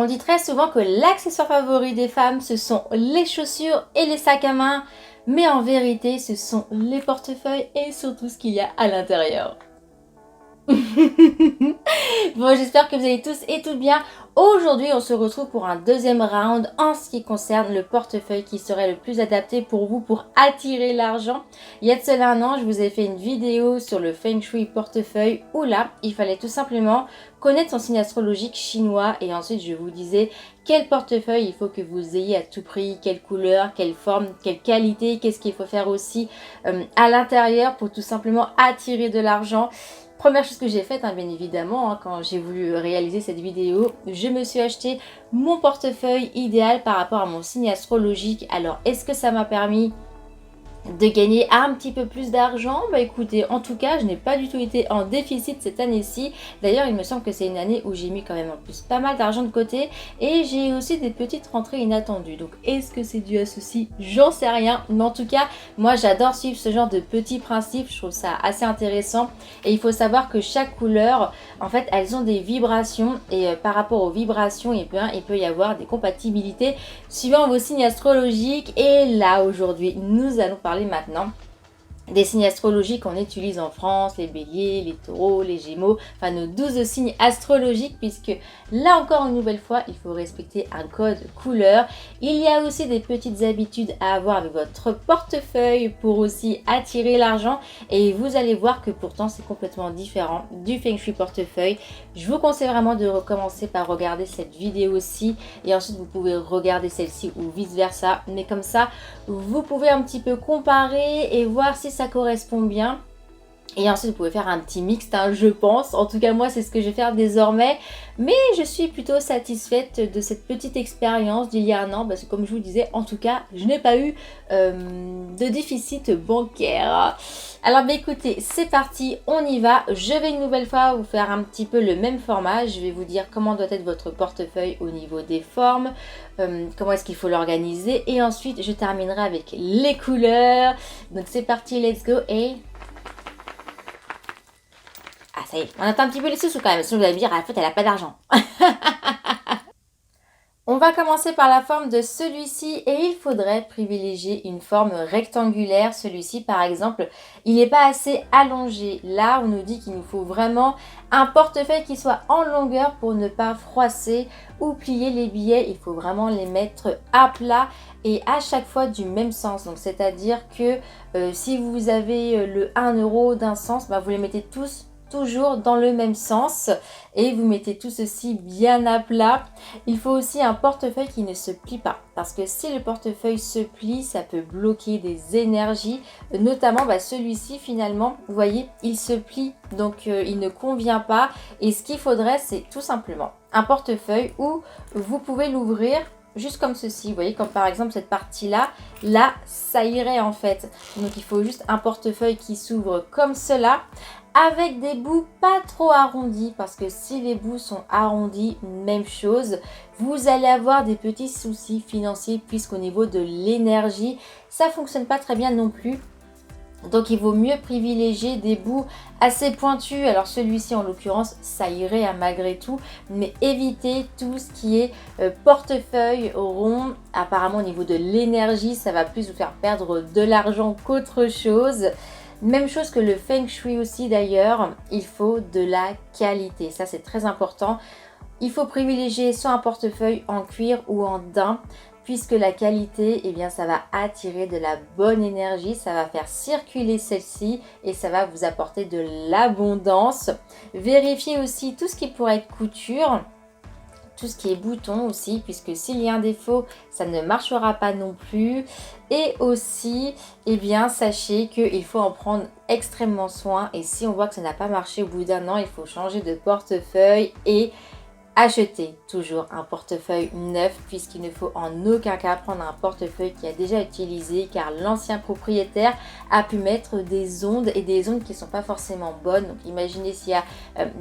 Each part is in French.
On dit très souvent que l'accessoire favori des femmes, ce sont les chaussures et les sacs à main, mais en vérité, ce sont les portefeuilles et surtout ce qu'il y a à l'intérieur. Bon, j'espère que vous allez tous et toutes bien. Aujourd'hui, on se retrouve pour un deuxième round en ce qui concerne le portefeuille qui serait le plus adapté pour vous pour attirer l'argent. Il y a de cela un an, je vous ai fait une vidéo sur le Feng Shui portefeuille où là, il fallait tout simplement connaître son signe astrologique chinois et ensuite je vous disais quel portefeuille il faut que vous ayez à tout prix, quelle couleur, quelle forme, quelle qualité, qu'est-ce qu'il faut faire aussi à l'intérieur pour tout simplement attirer de l'argent. Première chose que j'ai faite, bien évidemment, quand j'ai voulu réaliser cette vidéo, je me suis acheté mon portefeuille idéal par rapport à mon signe astrologique. Alors, est-ce que ça m'a permis de gagner un petit peu plus d'argent? Bah écoutez, en tout cas, je n'ai pas du tout été en déficit cette année-ci. D'ailleurs, il me semble que c'est une année où j'ai mis quand même en plus pas mal d'argent de côté et j'ai aussi des petites rentrées inattendues. Donc, est-ce que c'est dû à ceci? J'en sais rien. Mais en tout cas, moi, j'adore suivre ce genre de petits principes. Je trouve ça assez intéressant. Et il faut savoir que chaque couleur, en fait, elles ont des vibrations et par rapport aux vibrations, eh bien, il peut y avoir des compatibilités suivant vos signes astrologiques. Et là, aujourd'hui, nous allons parler maintenant des signes astrologiques qu'on utilise en France, les béliers, les taureaux, les gémeaux, enfin nos 12 signes astrologiques, puisque là encore une nouvelle fois, il faut respecter un code couleur. Il y a aussi des petites habitudes à avoir avec votre portefeuille pour aussi attirer l'argent et vous allez voir que pourtant c'est complètement différent du Feng Shui portefeuille. Je vous conseille vraiment de recommencer par regarder cette vidéo-ci et ensuite vous pouvez regarder celle-ci ou vice versa, mais comme ça vous pouvez un petit peu comparer et voir si ça correspond bien. Et ensuite, vous pouvez faire un petit mixte, je pense. En tout cas, moi, c'est ce que je vais faire désormais. Mais je suis plutôt satisfaite de cette petite expérience d'il y a un an. Parce que comme je vous disais, en tout cas, je n'ai pas eu de déficit bancaire. Alors, écoutez, c'est parti, on y va. Je vais une nouvelle fois vous faire un petit peu le même format. Je vais vous dire comment doit être votre portefeuille au niveau des formes. Comment est-ce qu'il faut l'organiser. Et ensuite, je terminerai avec les couleurs. Donc, c'est parti, let's go. Et... ah ça y est, on attend un petit peu les sous quand même, sinon vous allez me dire, en fait elle n'a pas d'argent. On va commencer par la forme de celui-ci et il faudrait privilégier une forme rectangulaire. Celui-ci par exemple, il n'est pas assez allongé. Là on nous dit qu'il nous faut vraiment un portefeuille qui soit en longueur pour ne pas froisser ou plier les billets. Il faut vraiment les mettre à plat et à chaque fois du même sens. Donc c'est-à-dire que si vous avez le 1 euro d'un sens, vous les mettez tous toujours dans le même sens et vous mettez tout ceci bien à plat. Il faut aussi un portefeuille qui ne se plie pas parce que si le portefeuille se plie, ça peut bloquer des énergies, notamment celui-ci finalement, vous voyez, il se plie donc il ne convient pas et ce qu'il faudrait c'est tout simplement un portefeuille où vous pouvez l'ouvrir juste comme ceci, vous voyez, comme par exemple cette partie-là, là, ça irait en fait. Donc il faut juste un portefeuille qui s'ouvre comme cela, avec des bouts pas trop arrondis, parce que si les bouts sont arrondis, même chose, vous allez avoir des petits soucis financiers, puisqu'au niveau de l'énergie, ça ne fonctionne pas très bien non plus. Donc il vaut mieux privilégier des bouts assez pointus. Alors celui-ci en l'occurrence ça irait malgré tout. Mais évitez tout ce qui est portefeuille rond. Apparemment au niveau de l'énergie ça va plus vous faire perdre de l'argent qu'autre chose. Même chose que le Feng Shui aussi d'ailleurs. Il faut de la qualité. Ça c'est très important. Il faut privilégier soit un portefeuille en cuir ou en daim. Puisque la qualité, ça va attirer de la bonne énergie, ça va faire circuler celle-ci et ça va vous apporter de l'abondance. Vérifiez aussi tout ce qui pourrait être couture, tout ce qui est bouton aussi, puisque s'il y a un défaut, ça ne marchera pas non plus. Et aussi, sachez qu'il faut en prendre extrêmement soin et si on voit que ça n'a pas marché au bout d'un an, il faut changer de portefeuille et achetez toujours un portefeuille neuf puisqu'il ne faut en aucun cas prendre un portefeuille qui a déjà utilisé car l'ancien propriétaire a pu mettre des ondes et des ondes qui ne sont pas forcément bonnes. Donc imaginez s'il y a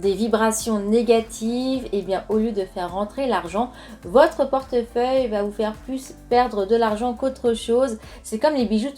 des vibrations négatives, au lieu de faire rentrer l'argent, votre portefeuille va vous faire plus perdre de l'argent qu'autre chose. C'est comme les bijoux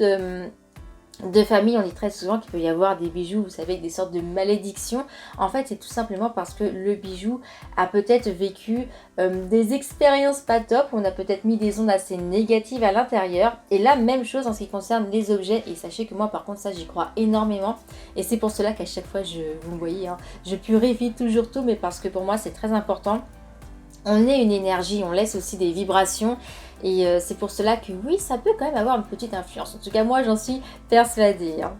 de famille, on dit très souvent qu'il peut y avoir des bijoux, vous savez, des sortes de malédictions. En fait, c'est tout simplement parce que le bijou a peut-être vécu des expériences pas top, on a peut-être mis des ondes assez négatives à l'intérieur. Et là, même chose en ce qui concerne les objets. Et sachez que moi, par contre, ça, j'y crois énormément. Et c'est pour cela qu'à chaque fois, vous me voyez, hein, je purifie toujours tout, mais parce que pour moi, c'est très important. On est une énergie, on laisse aussi des vibrations et c'est pour cela que oui, ça peut quand même avoir une petite influence. En tout cas, moi, j'en suis persuadée, hein.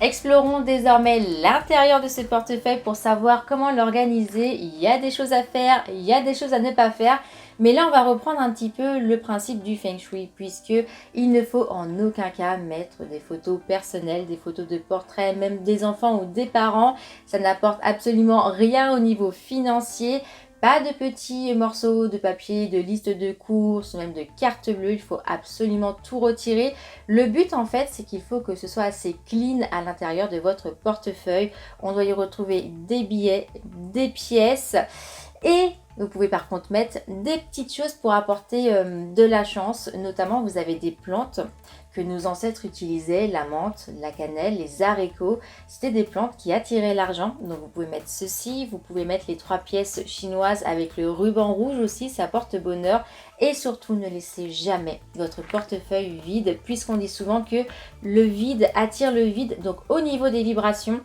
Explorons désormais l'intérieur de ce portefeuille pour savoir comment l'organiser. Il y a des choses à faire, il y a des choses à ne pas faire. Mais là, on va reprendre un petit peu le principe du Feng Shui, puisque il ne faut en aucun cas mettre des photos personnelles, des photos de portraits, même des enfants ou des parents. Ça n'apporte absolument rien au niveau financier. Pas de petits morceaux de papier, de liste de courses, même de carte bleue, il faut absolument tout retirer. Le but en fait, c'est qu'il faut que ce soit assez clean à l'intérieur de votre portefeuille. On doit y retrouver des billets, des pièces et vous pouvez par contre mettre des petites choses pour apporter de la chance. Notamment, vous avez des plantes que nos ancêtres utilisaient, la menthe, la cannelle, les haricots. C'était des plantes qui attiraient l'argent. Donc vous pouvez mettre ceci, vous pouvez mettre les 3 pièces chinoises avec le ruban rouge aussi, ça porte bonheur. Et surtout, ne laissez jamais votre portefeuille vide, puisqu'on dit souvent que le vide attire le vide. Donc au niveau des vibrations,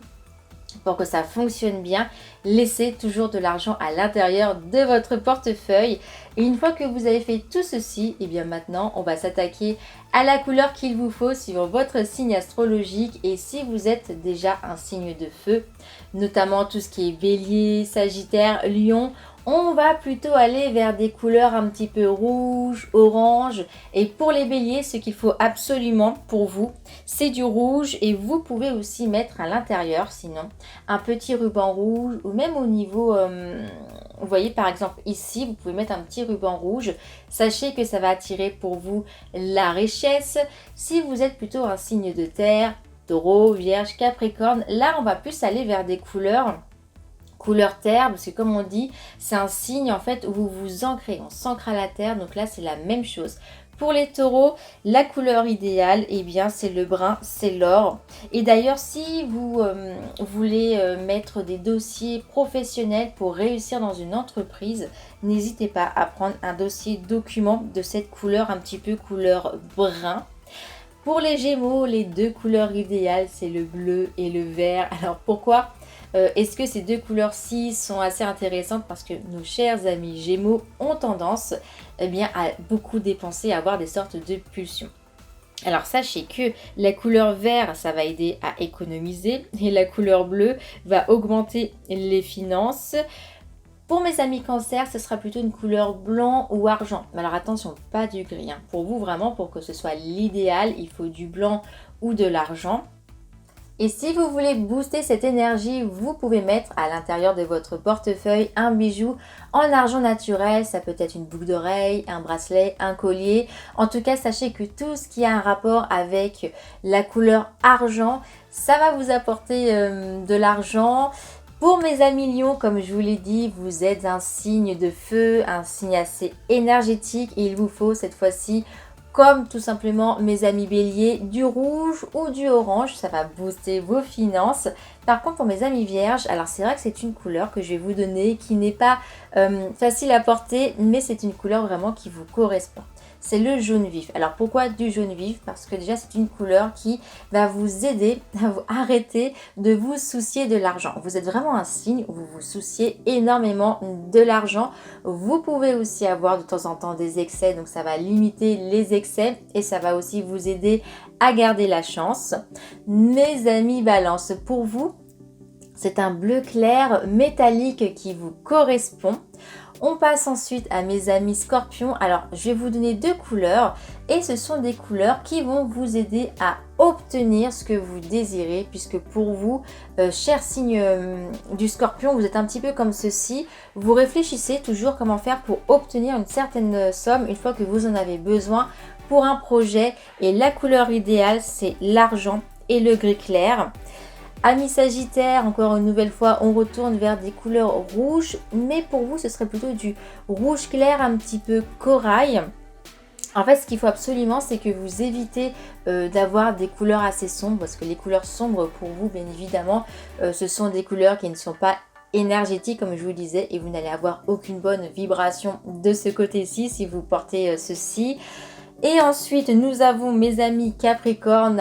pour que ça fonctionne bien, laissez toujours de l'argent à l'intérieur de votre portefeuille. Et une fois que vous avez fait tout ceci, et bien maintenant, on va s'attaquer à la couleur qu'il vous faut suivant votre signe astrologique. Et si vous êtes déjà un signe de feu, notamment tout ce qui est bélier, sagittaire, lion, on va plutôt aller vers des couleurs un petit peu rouge, orange. Et pour les béliers, ce qu'il faut absolument pour vous, c'est du rouge. Et vous pouvez aussi mettre à l'intérieur, sinon, un petit ruban rouge. Ou même au niveau, vous voyez par exemple ici, vous pouvez mettre un petit ruban rouge. Sachez que ça va attirer pour vous la richesse. Si vous êtes plutôt un signe de terre, taureau, vierge, capricorne, là on va plus aller vers des couleur terre, parce que comme on dit, c'est un signe en fait où vous vous ancrez, on s'ancre à la terre, donc là c'est la même chose. Pour les taureaux, la couleur idéale, eh bien c'est le brun, c'est l'or. Et d'ailleurs, si vous voulez mettre des dossiers professionnels pour réussir dans une entreprise, n'hésitez pas à prendre un dossier document de cette couleur, un petit peu couleur brun. Pour les Gémeaux, les 2 couleurs idéales, c'est le bleu et le vert. Alors pourquoi est-ce que ces 2 couleurs-ci sont assez intéressantes? Parce que nos chers amis Gémeaux ont tendance bien, à beaucoup dépenser, à avoir des sortes de pulsions. Alors sachez que la couleur vert, ça va aider à économiser et la couleur bleue va augmenter les finances. Pour mes amis cancer, ce sera plutôt une couleur blanc ou argent. Mais alors attention, pas du gris, hein. Pour vous, vraiment, pour que ce soit l'idéal, il faut du blanc ou de l'argent. Et si vous voulez booster cette énergie, vous pouvez mettre à l'intérieur de votre portefeuille un bijou en argent naturel. Ça peut être une boucle d'oreille, un bracelet, un collier. En tout cas, sachez que tout ce qui a un rapport avec la couleur argent, ça va vous apporter de l'argent. Pour mes amis lions, comme je vous l'ai dit, vous êtes un signe de feu, un signe assez énergétique. Et il vous faut cette fois-ci, comme tout simplement mes amis béliers, du rouge ou du orange, ça va booster vos finances. Par contre pour mes amis vierges, alors c'est vrai que c'est une couleur que je vais vous donner qui n'est pas facile à porter, mais c'est une couleur vraiment qui vous correspond. C'est le jaune vif. Alors pourquoi du jaune vif? Parce que déjà c'est une couleur qui va vous aider à vous arrêter de vous soucier de l'argent. Vous êtes vraiment un signe où vous vous souciez énormément de l'argent. Vous pouvez aussi avoir de temps en temps des excès, donc ça va limiter les excès et ça va aussi vous aider à garder la chance. Mes amis balance, pour vous, c'est un bleu clair métallique qui vous correspond. On passe ensuite à mes amis scorpions. Alors, je vais vous donner 2 couleurs et ce sont des couleurs qui vont vous aider à obtenir ce que vous désirez, puisque pour vous, chers signes du scorpion, vous êtes un petit peu comme ceci. Vous réfléchissez toujours comment faire pour obtenir une certaine somme une fois que vous en avez besoin pour un projet. Et la couleur idéale, c'est l'argent et le gris clair. Amis Sagittaire, encore une nouvelle fois, on retourne vers des couleurs rouges, mais pour vous, ce serait plutôt du rouge clair, un petit peu corail. En fait, ce qu'il faut absolument, c'est que vous évitez d'avoir des couleurs assez sombres, parce que les couleurs sombres pour vous, bien évidemment, ce sont des couleurs qui ne sont pas énergétiques, comme je vous le disais, et vous n'allez avoir aucune bonne vibration de ce côté-ci si vous portez ceci. Et ensuite, nous avons mes amis Capricorne,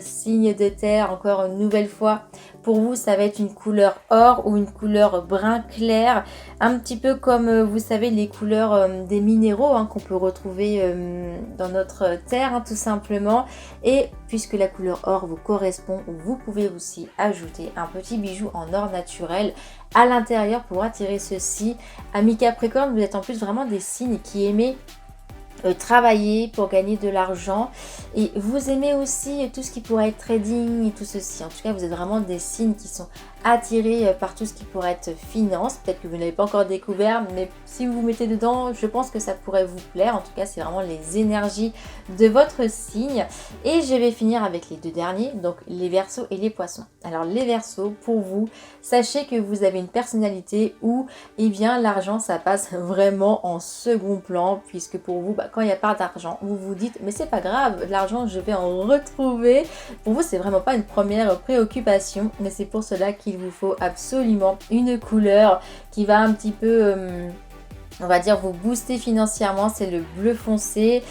signe de terre, encore une nouvelle fois. Pour vous, ça va être une couleur or ou une couleur brun clair, un petit peu comme, vous savez, les couleurs des minéraux hein, qu'on peut retrouver dans notre terre, hein, tout simplement. Et puisque la couleur or vous correspond, vous pouvez aussi ajouter un petit bijou en or naturel à l'intérieur pour attirer ceci. Amis Capricorne, vous êtes en plus vraiment des signes qui aimez travailler pour gagner de l'argent et vous aimez aussi tout ce qui pourrait être trading et tout ceci. En tout cas, vous êtes vraiment des signes qui sont attirés par tout ce qui pourrait être finance. Peut-être que vous n'avez pas encore découvert, mais si vous vous mettez dedans, je pense que ça pourrait vous plaire. En tout cas, c'est vraiment les énergies de votre signe. Et je vais finir avec les deux derniers, donc les Verseaux et les Poissons. Alors les Verseaux, pour vous, sachez que vous avez une personnalité où eh bien l'argent ça passe vraiment en second plan, puisque pour vous, quand il n'y a pas d'argent, vous vous dites mais c'est pas grave, l'argent je vais en retrouver. Pour vous, c'est vraiment pas une première préoccupation, mais c'est pour cela qu'il vous faut absolument une couleur qui va un petit peu, on va dire, vous booster financièrement, c'est le bleu foncé.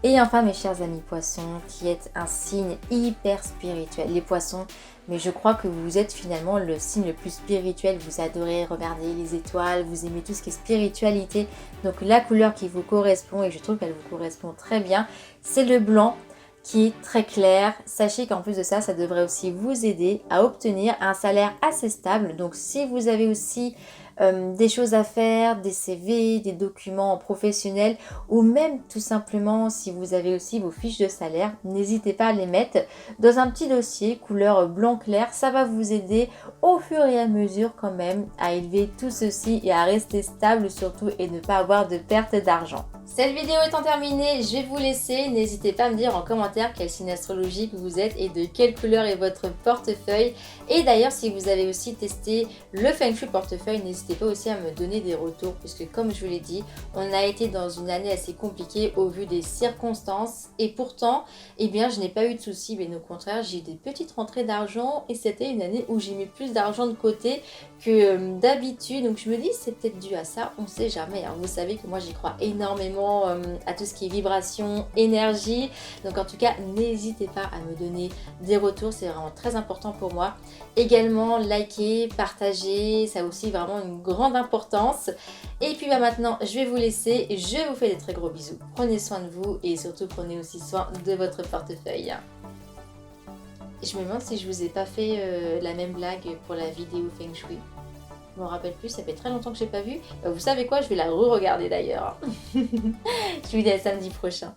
Et enfin mes chers amis poissons, qui êtes un signe hyper spirituel. Les poissons, mais je crois que vous êtes finalement le signe le plus spirituel. Vous adorez regarder les étoiles, vous aimez tout ce qui est spiritualité. Donc la couleur qui vous correspond, et je trouve qu'elle vous correspond très bien, c'est le blanc qui est très clair. Sachez qu'en plus de ça, ça devrait aussi vous aider à obtenir un salaire assez stable. Donc si vous avez aussi des choses à faire, des CV, des documents professionnels ou même tout simplement si vous avez aussi vos fiches de salaire, n'hésitez pas à les mettre dans un petit dossier couleur blanc clair. Ça va vous aider au fur et à mesure quand même à élever tout ceci et à rester stable surtout et ne pas avoir de perte d'argent. Cette vidéo étant terminée, je vais vous laisser. N'hésitez pas à me dire en commentaire quel signe astrologique vous êtes et de quelle couleur est votre portefeuille. Et d'ailleurs, si vous avez aussi testé le Feng Shui portefeuille, n'hésitez pas aussi à me donner des retours puisque comme je vous l'ai dit, on a été dans une année assez compliquée au vu des circonstances et pourtant, eh bien, je n'ai pas eu de soucis, mais au contraire, j'ai eu des petites rentrées d'argent et c'était une année où j'ai mis plus d'argent de côté que d'habitude. Donc je me dis, c'est peut-être dû à ça, on ne sait jamais. Hein. Vous savez que moi, j'y crois énormément à tout ce qui est vibration, énergie. Donc en tout cas, n'hésitez pas à me donner des retours, c'est vraiment très important pour moi. Également, likez, partagez, ça a aussi vraiment une grande importance. Et puis maintenant, je vais vous laisser. Je vous fais des très gros bisous. Prenez soin de vous et surtout prenez aussi soin de votre portefeuille. Je me demande si je vous ai pas fait la même blague pour la vidéo Feng Shui. Je me rappelle plus, ça fait très longtemps que j'ai pas vu. Vous savez quoi, je vais la re-regarder d'ailleurs. Je vous dis à samedi prochain.